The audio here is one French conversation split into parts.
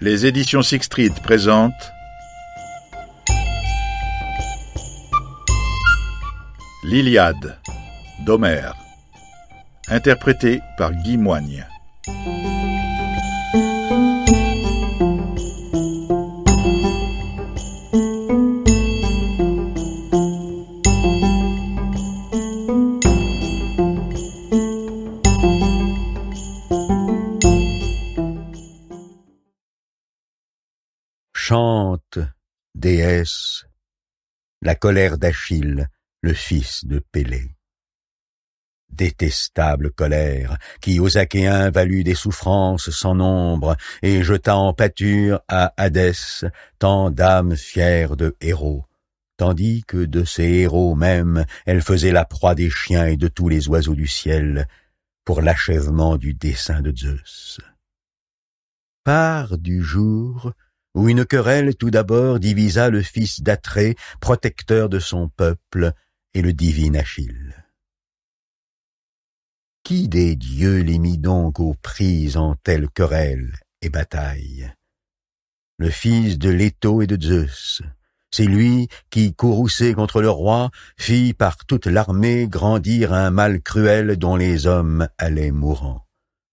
Les éditions Sixth Street présentent L'Iliade d'Homère, interprété par Guy Moigne. Chante, déesse, la colère d'Achille, le fils de Pélée. Détestable colère, qui aux Achéens valut des souffrances sans nombre, et jeta en pâture à Hadès tant d'âmes fières de héros, tandis que de ces héros même, elle faisait la proie des chiens et de tous les oiseaux du ciel, pour l'achèvement du dessein de Zeus. Part du jour où une querelle tout d'abord divisa le fils d'Atrée, protecteur de son peuple, et le divin Achille. Qui des dieux les mit donc aux prises en telle querelle et bataille? Le fils de Léto et de Zeus, c'est lui qui, courroucé contre le roi, fit par toute l'armée grandir un mal cruel dont les hommes allaient mourant.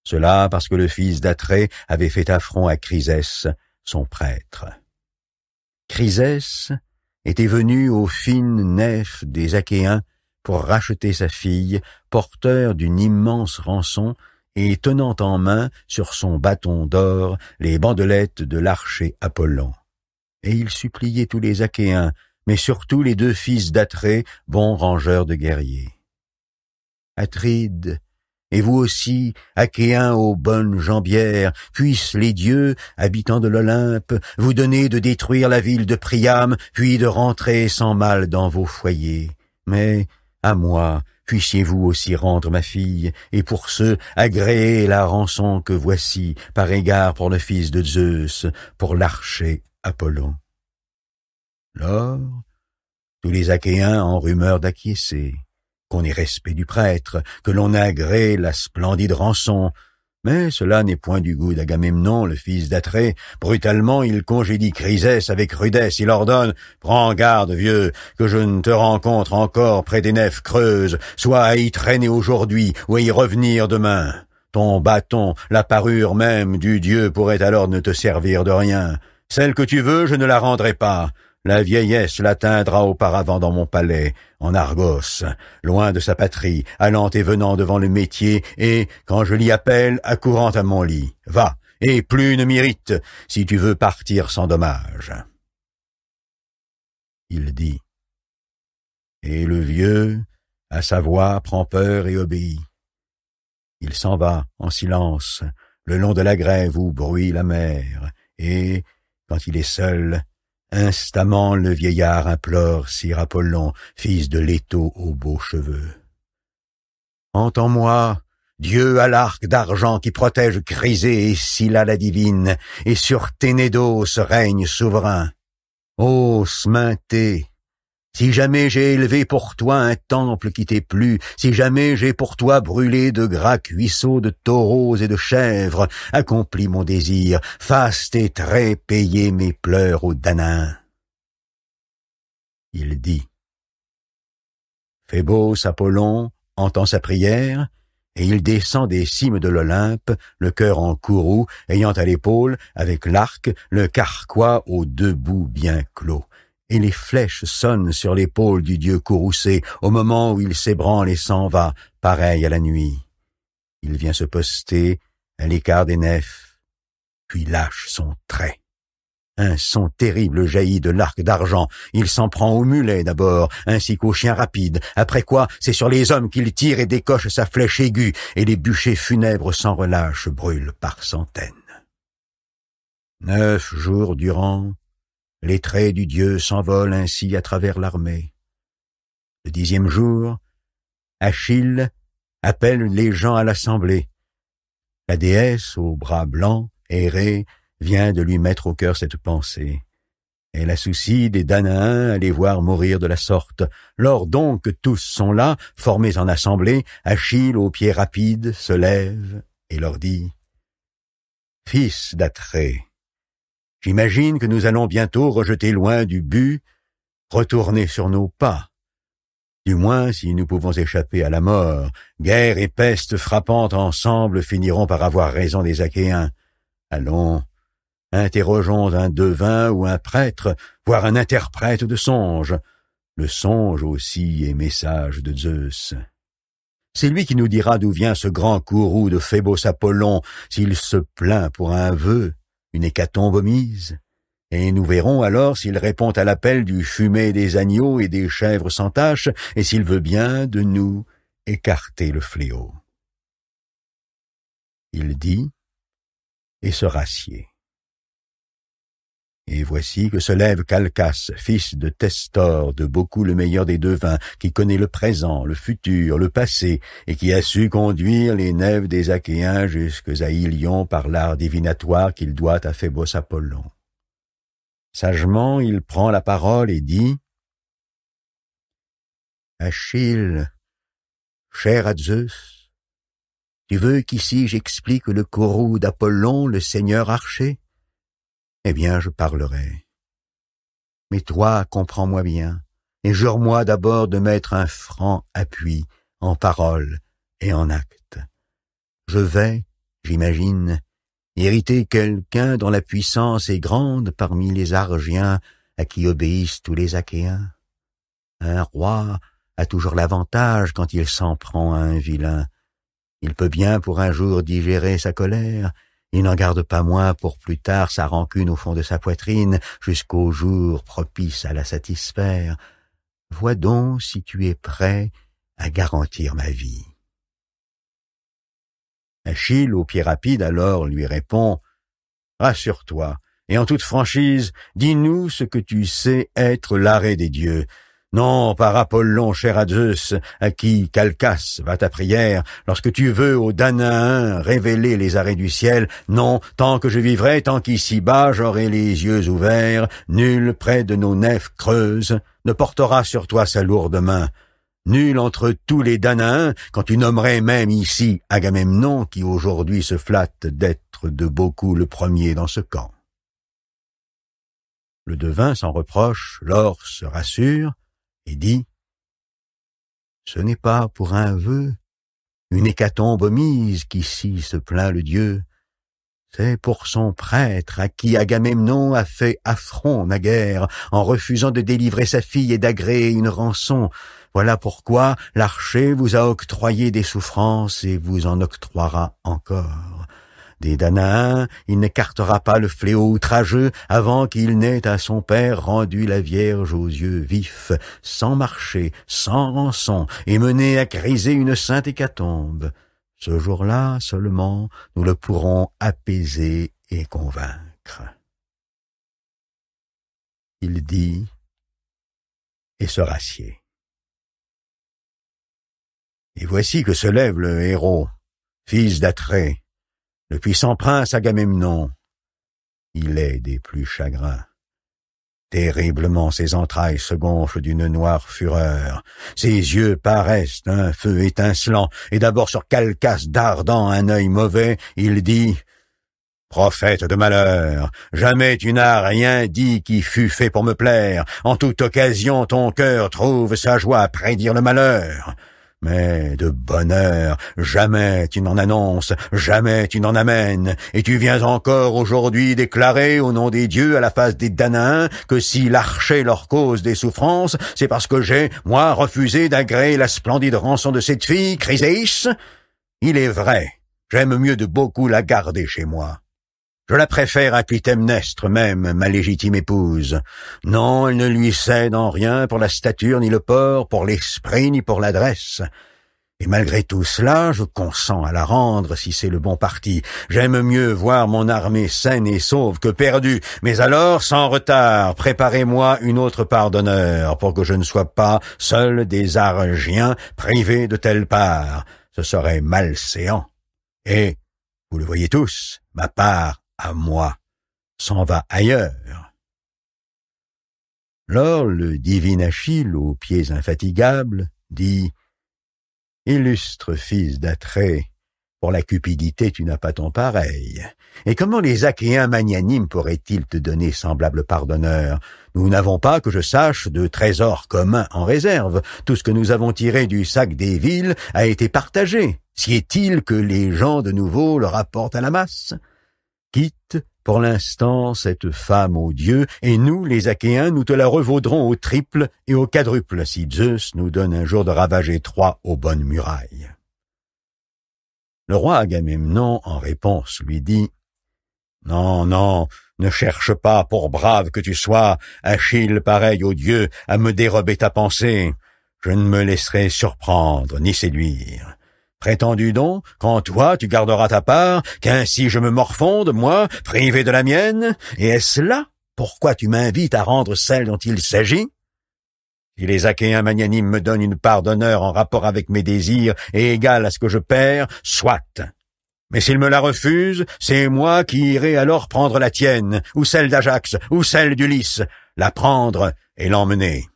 Cela parce que le fils d'Atrée avait fait affront à Chryses, son prêtre. Chryses était venu aux fines nefs des Achéens pour racheter sa fille, porteur d'une immense rançon et tenant en main sur son bâton d'or les bandelettes de l'archer Apollon. Et il suppliait tous les Achéens, mais surtout les deux fils d'Atrée, bons rangeurs de guerriers. Atrides, et vous aussi, Achéens aux bonnes jambières, puissent les dieux, habitants de l'Olympe, vous donner de détruire la ville de Priam, puis de rentrer sans mal dans vos foyers. Mais, à moi, puissiez-vous aussi rendre ma fille, et pour ce, agréer la rançon que voici, par égard pour le fils de Zeus, pour l'archer Apollon. Lors, tous les Achéens en rumeur d'acquiescer, qu'on ait respect du prêtre, que l'on agrée la splendide rançon. Mais cela n'est point du goût d'Agamemnon, le fils d'Atrée. Brutalement, il congédie Chryses avec rudesse. Il ordonne « Prends garde, vieux, que je ne te rencontre encore près des nefs creuses, soit à y traîner aujourd'hui ou à y revenir demain. Ton bâton, la parure même du dieu pourrait alors ne te servir de rien. Celle que tu veux, je ne la rendrai pas. La vieillesse l'atteindra auparavant dans mon palais, en Argos, loin de sa patrie, allant et venant devant le métier, et, quand je l'y appelle, accourant à mon lit. Va, et plus ne m'irrite, si tu veux partir sans dommage. » Il dit. Et le vieux, à sa voix, prend peur et obéit. Il s'en va, en silence, le long de la grève où bruit la mer, et, quand il est seul, instamment le vieillard implore sire Apollon, fils de Léto aux beaux cheveux. Entends-moi, Dieu à l'arc d'argent qui protège Chryzé et Scylla la divine, et sur Ténédos règne souverain. Ô Sminthée, si jamais j'ai élevé pour toi un temple qui t'est plu, si jamais j'ai pour toi brûlé de gras cuisseaux de taureaux et de chèvres, accomplis mon désir, fasse tes traits payer mes pleurs aux Danaens. Il dit. Phébos Apollon entend sa prière, et il descend des cimes de l'Olympe, le cœur en courroux, ayant à l'épaule, avec l'arc, le carquois aux deux bouts bien clos. Et les flèches sonnent sur l'épaule du dieu courroucé au moment où il s'ébranle et s'en va, pareil à la nuit. Il vient se poster à l'écart des nefs, puis lâche son trait. Un son terrible jaillit de l'arc d'argent. Il s'en prend aux mulets d'abord, ainsi qu'aux chiens rapides, après quoi c'est sur les hommes qu'il tire et décoche sa flèche aiguë, et les bûchers funèbres sans relâche brûlent par centaines. 9 jours durant, les traits du dieu s'envolent ainsi à travers l'armée. Le 10e jour, Achille appelle les gens à l'assemblée. La déesse, aux bras blancs, aérés, vient de lui mettre au cœur cette pensée. Elle a souci des Danaens à les voir mourir de la sorte. Lors donc que tous sont là, formés en assemblée, Achille, aux pieds rapides, se lève et leur dit « Fils d'Atrée, J'imagine que nous allons bientôt rejeter loin du but, retourner sur nos pas. Du moins, si nous pouvons échapper à la mort, guerre et peste frappant ensemble finiront par avoir raison des Achéens. Allons, interrogeons un devin ou un prêtre, voire un interprète de songes. Le songe aussi est message de Zeus. C'est lui qui nous dira d'où vient ce grand courroux de Phébos Apollon, s'il se plaint pour un vœu, une hécatombe omise. Et nous verrons alors s'il répond à l'appel du fumet des agneaux et des chèvres sans tache, et s'il veut bien de nous écarter le fléau. Il dit, et se rassied. Et voici que se lève Calchas, fils de Testor, de beaucoup le meilleur des devins, qui connaît le présent, le futur, le passé, et qui a su conduire les nefs des Achéens jusqu'à Ilion par l'art divinatoire qu'il doit à Phébos Apollon. Sagement, il prend la parole et dit « Achille, cher à Zeus, tu veux qu'ici j'explique le courroux d'Apollon, le seigneur archer? Eh bien, je parlerai. Mais toi, comprends-moi bien, et jure-moi d'abord de mettre un franc appui en parole et en acte. Je vais, j'imagine, hériter quelqu'un dont la puissance est grande parmi les Argiens à qui obéissent tous les Achéens. Un roi a toujours l'avantage quand il s'en prend à un vilain. Il peut bien pour un jour digérer sa colère, il n'en garde pas moins pour plus tard sa rancune au fond de sa poitrine jusqu'au jour propice à la satisfaire. Vois donc si tu es prêt à garantir ma vie. Achille, au pied rapide, alors lui répond « Rassure-toi, et en toute franchise, dis-nous ce que tu sais être l'arrêt des dieux. Non, par Apollon, cher à Zeus, à qui Calchas va ta prière, lorsque tu veux aux Danaens révéler les arrêts du ciel, non, tant que je vivrai, tant qu'ici-bas j'aurai les yeux ouverts, nul près de nos nefs creuses ne portera sur toi sa lourde main. Nul entre tous les Danaens, quand tu nommerais même ici Agamemnon, qui aujourd'hui se flatte d'être de beaucoup le premier dans ce camp. » Le devin sans reproche, l'or se rassure, et dit « Ce n'est pas pour un vœu, une hécatombe omise qu'ici se plaint le dieu. C'est pour son prêtre à qui Agamemnon a fait affront naguère en refusant de délivrer sa fille et d'agréer une rançon. Voilà pourquoi l'archer vous a octroyé des souffrances et vous en octroiera encore. Des Danaens, il n'écartera pas le fléau outrageux avant qu'il n'ait à son père rendu la Vierge aux yeux vifs, sans marcher, sans rançon, et mené à criser une sainte hécatombe. Ce jour-là seulement, nous le pourrons apaiser et convaincre. » Il dit et se rassied. Et voici que se lève le héros, fils d'Atrée, le puissant prince Agamemnon. Il est des plus chagrins. Terriblement ses entrailles se gonflent d'une noire fureur. Ses yeux paraissent d'un feu étincelant, et d'abord sur Calchas dardant un œil mauvais, il dit « Prophète de malheur, jamais tu n'as rien dit qui fût fait pour me plaire. En toute occasion ton cœur trouve sa joie à prédire le malheur. Mais de bonheur, jamais tu n'en annonces, jamais tu n'en amènes, et tu viens encore aujourd'hui déclarer au nom des dieux à la face des Danaens que si l'archer leur cause des souffrances, c'est parce que j'ai, moi, refusé d'agréer la splendide rançon de cette fille, Chryséis. Il est vrai, j'aime mieux de beaucoup la garder chez moi. Je la préfère à Clytemnestre même, ma légitime épouse. Non, elle ne lui cède en rien pour la stature ni le port, pour l'esprit ni pour l'adresse. Et malgré tout cela, je consens à la rendre si c'est le bon parti. J'aime mieux voir mon armée saine et sauve que perdue. Mais alors, sans retard, préparez-moi une autre part d'honneur, pour que je ne sois pas seul des Argiens privé de telle part. Ce serait malséant. Et, vous le voyez tous, ma part à moi s'en va ailleurs. » Lors le divin Achille, aux pieds infatigables, dit « Illustre fils d'Atrée, Pour la cupidité, tu n'as pas ton pareil. Et comment les Achéens magnanimes pourraient-ils te donner semblable pardonneur? Nous n'avons pas, que je sache, de trésors communs en réserve. Tout ce que nous avons tiré du sac des villes a été partagé. Si est-il que les gens de nouveau le rapportent à la masse? Quitte pour l'instant cette femme aux dieux, et nous, les Achéens, nous te la revaudrons au triple et au quadruple, si Zeus nous donne un jour de ravager Troie aux bonnes murailles. Le roi Agamemnon, en réponse, lui dit « Non, non, ne cherche pas, pour brave que tu sois, Achille pareil aux dieux, à me dérober ta pensée. Je ne me laisserai surprendre ni séduire. Prétends-tu donc, quand toi tu garderas ta part, qu'ainsi je me morfonde, moi, privé de la mienne? Et est-ce là pourquoi tu m'invites à rendre celle dont il s'agit? Si les Achéens magnanimes me donnent une part d'honneur en rapport avec mes désirs et égale à ce que je perds, soit. Mais s'ils me la refusent, c'est moi qui irai alors prendre la tienne, ou celle d'Ajax, ou celle d'Ulysse, la prendre et l'emmener.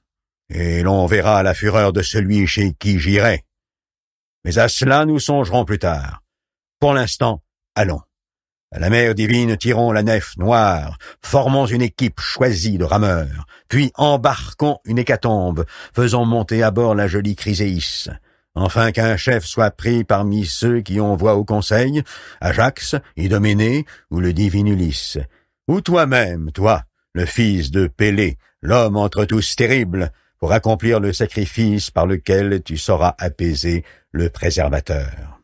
Et l'on verra la fureur de celui chez qui j'irai. Mais à cela nous songerons plus tard. Pour l'instant, allons. À la mer divine, tirons la nef noire, formons une équipe choisie de rameurs, puis embarquons une hécatombe, faisons monter à bord la jolie Chryséis. Enfin qu'un chef soit pris parmi ceux qui ont voix au conseil, Ajax, Idoménée ou le divin Ulysse. Ou toi-même, toi, le fils de Pélée, l'homme entre tous terrible, pour accomplir le sacrifice par lequel tu sauras apaiser le préservateur.